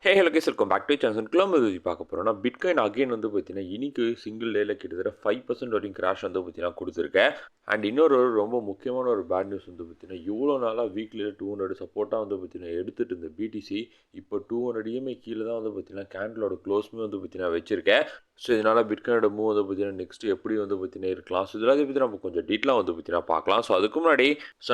Hello guys, welcome back to channel. கிளம்புது பார்க்க போகிறோம்னா பிட்காயின் அகைன் வந்து பார்த்தீங்கன்னா இன்னைக்கு சிங்கிள் டேயில் கிட்டத்தட்ட 5% வரைக்கும் கிராஷ் வந்து பார்த்தீங்கன்னா கொடுத்துருக்கேன். அண்ட் இன்னொரு ரொம்ப முக்கியமான ஒரு பேட் நியூஸ் வந்து பார்த்தீங்கன்னா இவ்வளோ நாளாக வீக்லியில் 200 சப்போர்ட்டாக வந்து பார்த்தீங்கன்னா எடுத்துகிட்டு இருந்த பிடிசி இப்போ 200 இஎம்ஐ கீழே தான் வந்து பார்த்தீங்கன்னா கேண்டலோட க்ளோஸ்மே வந்து பார்த்தீங்கன்னா வச்சிருக்கேன். ஸோ இதனால் பிட்காயினோட மூவ் வந்து பார்த்தீங்கன்னா நெக்ஸ்ட் எப்படி வந்து பார்த்தீங்கன்னா இருக்கலாம். ஸோ இதெல்லாம் பற்றி நம்ம கொஞ்சம் டீட்டெயிலாக வந்து பார்த்தீங்கன்னா பார்க்கலாம். ஸோ அதுக்கு முன்னாடி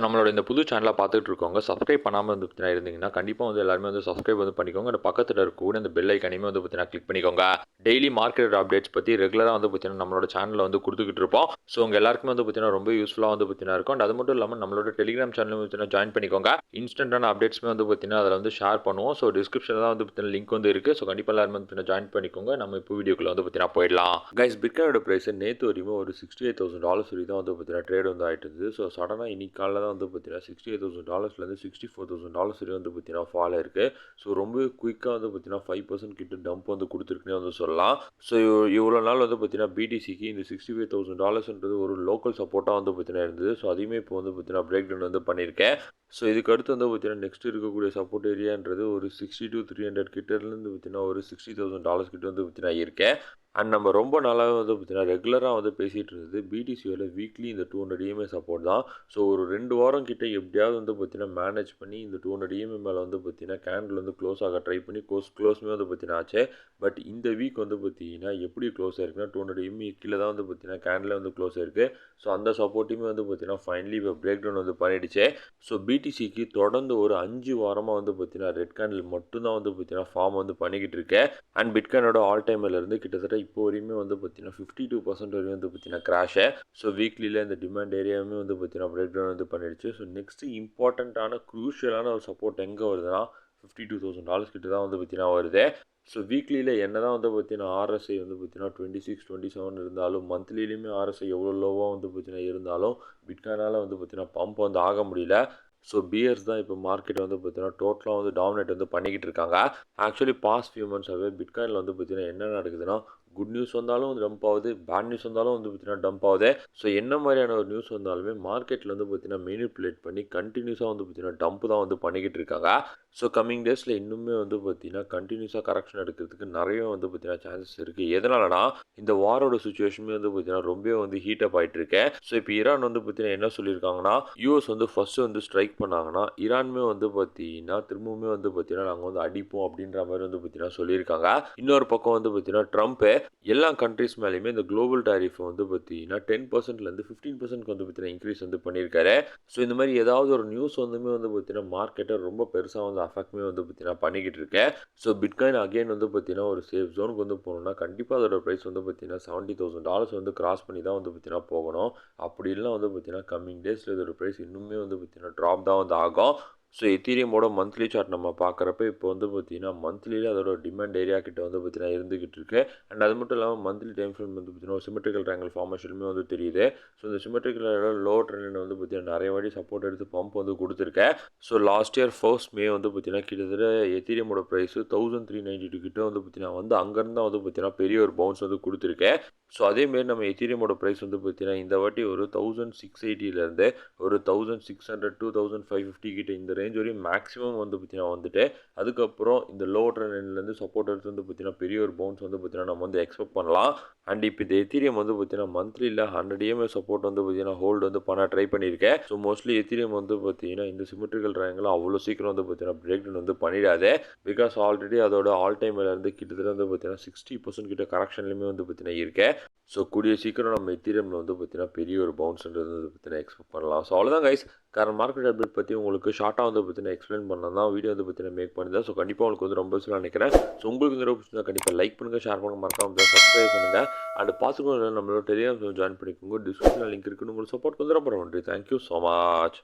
நம்மளோட இந்த புது சேனலை பார்த்துட்டு இருக்கவங்க சப்ஸ்கிரைப் பண்ணாமல் வந்து பார்த்தீங்கன்னா இருந்தீங்கன்னா கண்டிப்பாக வந்து எல்லாருமே வந்து சப்ஸ்கிரைப் வந்து பண்ணிக்கோங்க. அந்த பக்கத்தில் இருக்கக்கூடிய அந்த பெல் ஐக்கானையுமே வந்து பார்த்தீங்கன்னா கிளிக் பண்ணிக்கோங்க. டெய்லி மார்க்கெட் அப்டேட்ஸ் பற்றி ரெகுலராக வந்து பார்த்தீங்கன்னா நம்மளோட சேனலில் வந்து கொடுத்துக்கிட்டு இருப்போம். ஸோ உங்கள் எல்லாருக்குமே வந்து பார்த்தீங்கன்னா ரொம்ப யூஸ்ஃபுல்லாக வந்து பார்த்தீங்கன்னா இருக்கும். அண்ட் அது மட்டும் இல்லாமல் நம்மளோட டெலிகிராம் சேனலும் பார்த்தீங்கன்னா ஜாயின் பண்ணிக்கோங்க. இன்ஸ்டன்டான அப்டேட்ஸ்மே வந்து பார்த்தீங்கன்னா அதில் வந்து ஷேர் பண்ணுவோம். ஸோ டிஸ்கிரிப்ஷனில் தான் வந்து பார்த்தீங்கன்னா லிங்க் வந்து இருக்குது. ஸோ கண்டிப்பாக எல்லாருமே வந்து ஜாயின் பண்ணிக்கோங்க. நம்ம இப்போ வீடியோக்குள்ள வந்து பார்த்தீங்கன்னா போயிடலாம். கைஸ், பிட்காயினோட ப்ரைஸ் நேற்று வரைக்கும் ஒரு $68,000 வரைக்கும் தான் வந்து பார்த்தீங்கன்னா ட்ரேட் வந்து ஆகிட்டு இருந்தது. ஸோ சடனாக இன்னைக்கு காலையில் தான் வந்து பார்த்தீங்கன்னா $68,000 $64,000 வரைக்கும் வந்து பார்த்தீங்கன்னா ஃபால் ஆயிருக்கு. ஸோ ரொம்ப குயிக்காக வந்து பார்த்தீங்கன்னா 5% கிட்ட டம்ப் வந்து கொடுத்துருக்குன்னே வந்து சொல்லலாம். ஸோ இவ்வளோ நாள் வந்து பார்த்தீங்கன்னா பிடிசிக்கு இந்த $65,000 ஒரு லோக்கல் சப்போர்ட்டாக வந்து பார்த்தீங்கன்னா இருந்தது. ஸோ அதையுமே இப்போ வந்து பார்த்தீங்கன்னா பிரேக் டவுன் வந்து பண்ணியிருக்கேன். ஸோ இதுக்கு அடுத்து வந்து பார்த்தீங்கன்னா நெக்ஸ்ட் இருக்கக்கூடிய சப்போர்ட் ஏரியான்றது ஒரு 60-300 கிட்டேருந்து பார்த்தீங்கன்னா ஒரு $60,000 கிட்ட வந்து பார்த்தீங்கன்னா இருக்கேன். அண்ட் நம்ம ரொம்ப நாளாகவே வந்து பார்த்தீங்கன்னா ரெகுலராக வந்து பேசிகிட்டு இருந்தது பிடிசியோட வீக்லி இந்த 200 இஎம்ஐ சப்போர்ட் தான். ஸோ ஒரு 2 வாரம் கிட்ட எப்படியாவது வந்து பார்த்தீங்கன்னா மேனேஜ் பண்ணி இந்த 200 இஎம்ஐ மேலே வந்து பார்த்தீங்கன்னா கேண்டில் வந்து க்ளோஸ் ஆக ட்ரை பண்ணி க்ளோஸ்மே வந்து பார்த்தீங்கன்னா ஆச்சு. பட் இந்த வீக் வந்து பார்த்தீங்கன்னா எப்படி க்ளோஸ் ஆயிருக்குன்னா 200 இஎம்ஐ கீழே தான் வந்து பார்த்தீங்கன்னா கேண்டில் வந்து க்ளோஸ் ஆயிருக்கு. ஸோ அந்த சப்போர்ட்டுமே வந்து பார்த்தீங்கன்னா ஃபைனலி இப்போ பிரேக் டவுன் வந்து பண்ணிடுச்சு. ஸோ பிடிசிக்கு தொடர்ந்து ஒரு 5 வாரமாக வந்து பார்த்தீங்கன்னா ரெட் கேண்டில் மட்டும்தான் வந்து பார்த்தீங்கன்னா ஃபார்ம் வந்து பண்ணிக்கிட்டு இருக்கேன். அண்ட் பிட்காயினோட ஆல் டைமிலேருந்து கிட்டத்தட்ட இப்போ வரையுமே வந்து பார்த்தீங்கன்னா 52% வரையும் வந்து பார்த்தீங்கன்னா கிராஷு. ஸோ வீக்லியில் இந்த டிமாண்ட் ஏரியாவுமே வந்து பார்த்தீங்கன்னா பிரேக் டவுன் வந்து பண்ணிடுச்சு. ஸோ நெக்ஸ்ட் இம்பார்ட்டண்ட்டான க்ரூஷியலான ஒரு சப்போர்ட் எங்கே வருதுன்னா $52,000 கிட்ட தான் வந்து பார்த்தீங்கன்னா வருது. ஸோ வீக்லியில் என்ன தான் வந்து பார்த்தீங்கன்னா ஆர்எஸ்ஐ வந்து பார்த்தீங்கன்னா 26, 27 இருந்தாலும் மந்த்லிலையுமே ஆர்எஸ்ஐ எவ்வளோ லோவாக வந்து பார்த்தீங்கன்னா இருந்தாலும் பிட்காயினால் வந்து பார்த்தீங்கன்னா பம்ப் வந்து ஆக முடியல. ஸோ பியர்ஸ் தான் இப்போ மார்க்கெட் வந்து பார்த்தீங்கன்னா டோட்டலாக வந்து டாமினேட் வந்து பண்ணிக்கிட்டு இருக்காங்க. ஆக்சுவலி பாஸ்ட் ஃபியூ மந்த்ஸாகவே பிட்காயினில் வந்து பார்த்தீங்கன்னா என்ன நடக்குதுன்னா குட் நியூஸ் வந்தாலும் வந்து டம்ப் ஆகுது, பேட் நியூஸ் வந்தாலும் வந்து பார்த்தீங்கன்னா டம்ப் ஆகுது. ஸோ என்ன மாதிரியான ஒரு நியூஸ் வந்தாலுமே மார்க்கெட்டில் வந்து பார்த்தீங்கன்னா மேனிப்புலேட் பண்ணி கண்டினியூஸாக வந்து பார்த்தீங்கன்னா டம்ப் தான் வந்து பண்ணிக்கிட்டு இருக்காங்க. ஸோ கம்மிங் டேஸில் இன்னுமே வந்து பார்த்தீங்கன்னா கண்டினியூஸாக கரெக்ஷன் எடுக்கிறதுக்கு நிறைய வந்து பார்த்தீங்கன்னா சான்சஸ் இருக்குது. எதனாலனா இந்த வாரோட சுச்சுவேஷனுமே வந்து பார்த்தீங்கன்னா ரொம்பவே வந்து ஹீட்டப் ஆகிட்டு இருக்கேன். ஸோ இப்போ ஈரான் வந்து பார்த்தீங்கன்னா என்ன சொல்லியிருக்காங்கன்னா யூஎஸ் வந்து ஃபர்ஸ்ட் வந்து ஸ்ட்ரைக் பண்ணாங்கன்னா ஈரானுமே வந்து பார்த்தீங்கன்னா திரும்பவுமே வந்து பார்த்தீங்கன்னா நாங்கள் வந்து அடிப்போம் அப்படின்ற மாதிரி வந்து பார்த்தீங்கன்னா சொல்லியிருக்காங்க. இன்னொரு பக்கம் வந்து பார்த்தீங்கன்னா ட்ரம்ப்பு எல்லா கண்ட்ரிஸ் மேலேயுமே இந்த குளோபல் டாரிஃப் வந்து பார்த்தீங்கன்னா 10%லேருந்து 15% வந்து பார்த்தீங்கன்னா இன்க்ரீஸ் வந்து பண்ணியிருக்காரு. ஸோ இந்த மாதிரி ஏதாவது ஒரு நியூஸ் வந்துமே வந்து பார்த்தீங்கன்னா மார்க்கெட்டை ரொம்ப பெருசாக வந்து அஃபெக்ட்மே வந்து பார்த்தீங்கன்னா பண்ணிக்கிட்டு இருக்கேன். ஸோ பிட்காயின் அகைன் வந்து பார்த்தீங்கன்னா ஒரு சேஃப் ஜோனுக்கு வந்து போகணும்னா கண்டிப்பாக அதோட ப்ரைஸ் வந்து பார்த்தீங்கன்னா $70,000 வந்து கிராஸ் பண்ணி தான் வந்து பார்த்தீங்கன்னா போகணும். அப்படி இல்லைனா வந்து பார்த்தீங்கன்னா கம்மிங் டேஸில் இதோட ப்ரைஸ் இன்னுமே வந்து பார்த்தீங்கன்னா ட்ராப் தான் வந்து ஆகும். ஸோ எத்தீரியமோட மந்த்லி சார்ட் நம்ம பார்க்குறப்ப இப்போ வந்து பார்த்தீங்கன்னா மந்த்லியில் அதோட டிமாண்ட் ஏரியா கிட்ட வந்து பார்த்தீங்கன்னா இருந்துகிட்டு இருக்கு. அண்ட் அது மட்டும் இல்லாமல் மந்த்லி டைம் ஃப்ரேம் வந்து பார்த்தீங்கன்னா ஒரு சிமெட்ரிக்கல் ட்ரையாங்கிள் ஃபார்மேஷனுமே வந்து தெரியுது. ஸோ இந்த சிமெட்ரிக்கல் லோ ட்ரெண்ட் வந்து பார்த்தீங்கன்னா நிறைய வாட்டி சப்போர்ட் எடுத்து பம்ப் வந்து கொடுத்துருக்கேன். ஸோ லாஸ்ட் இயர் ஃபர்ஸ்ட் மே வந்து பார்த்தீங்கன்னா கிட்டத்தட்ட எத்தீரியமோட ப்ரைஸ் 1392 கிட்ட வந்து பார்த்தீங்கன்னா வந்து அங்கேருந்து வந்து பார்த்தீங்கன்னா பெரிய ஒரு பவுன்ஸ் வந்து கொடுத்துருக்கேன். ஸோ அதேமாரி நம்ம எத்தீரியமோட ப்ரைஸ் வந்து பார்த்தீங்கன்னா இந்த வாட்டி ஒரு 1680லேருந்து ஒரு 1600 2550 கிட்ட இந்த ரேஞ்ச் வரையும் மேக்ஸிமம் வந்து பார்த்தீங்கன்னா வந்துட்டு அதுக்கப்புறம் இந்த லோ ட்ரெண்ட்லேருந்து சப்போர்ட் எடுத்து வந்து பார்த்தீங்கன்னா பெரிய ஒரு பவுன்ஸ் வந்து பார்த்தீங்கன்னா நம்ம வந்து எக்ஸ்பெக்ட் பண்ணலாம். அண்ட் இப்போ இந்த எத்தீரியம் வந்து பார்த்தீங்கன்னா மந்த்லியில் 100 EMA சப்போர்ட் வந்து பார்த்தீங்கன்னா ஹோல்டு வந்து பண்ண ட்ரை பண்ணியிருக்கேன். ஸோ மோஸ்ட்லி எத்தீரியம் வந்து பார்த்தீங்கன்னா இந்த சிமெட்ரிக்கல் ட்ரையாங்கிள் அவ்வளோ சீக்கிரம் வந்து பார்த்தீங்கன்னா பிரேக் டவுன் வந்து பண்ணிடாது. பிகாஸ் ஆல்ரெடி அதோட ஆல் டைம் இருந்து கிட்டத்தட்ட வந்து பார்த்தீங்கன்னா 60% கிட்ட கரெக்ஷன்லையுமே வந்து பார்த்தீங்கன்னா இருக்கேன். ஸோ கூடிய சீக்கிரம் நம்ம எத்தீரியமில் வந்து பார்த்தீங்கன்னா பெரிய ஒரு பவுன்ஸ்ன்றது வந்து பார்த்தீங்கன்னா எக்ஸ்பெக்ட் பண்ணலாம். ஸோ அவ்வளோதான் கைஸ், கரண்ட் மார்க்கெட் அப்டேட் பற்றி உங்களுக்கு ஷார்ட்டாக வந்து பார்த்தீங்கன்னா எக்ஸ்பிளைன் பண்ணலாம் தான் வீடியோ வந்து பார்த்தீங்கன்னா மேக் பண்ணுறேன். ஸோ கண்டிப்பாக உங்களுக்கு வந்து ரொம்ப யூஸ்ஃபுல்லாக நினைக்கிறேன். ஸோ உங்களுக்கு இந்த பிடிச்சிருந்தா கண்டிப்பாக லைக் பண்ணுங்கள், ஷேர் பண்ணுங்கள், மறக்காம சப்ஸ்கிரைப் பண்ணுங்கள். அண்ட் பார்த்துக்கோங்க நம்மளோட டெலிகிராம் ஜாயின் பண்ணிக்கோங்க. டிஸ்கிரிப்ஷனில் லிங்க் இருக்குன்னு உங்களுக்கு சப்போர்ட் வந்து ரொம்ப நன்றி. Thank you so much.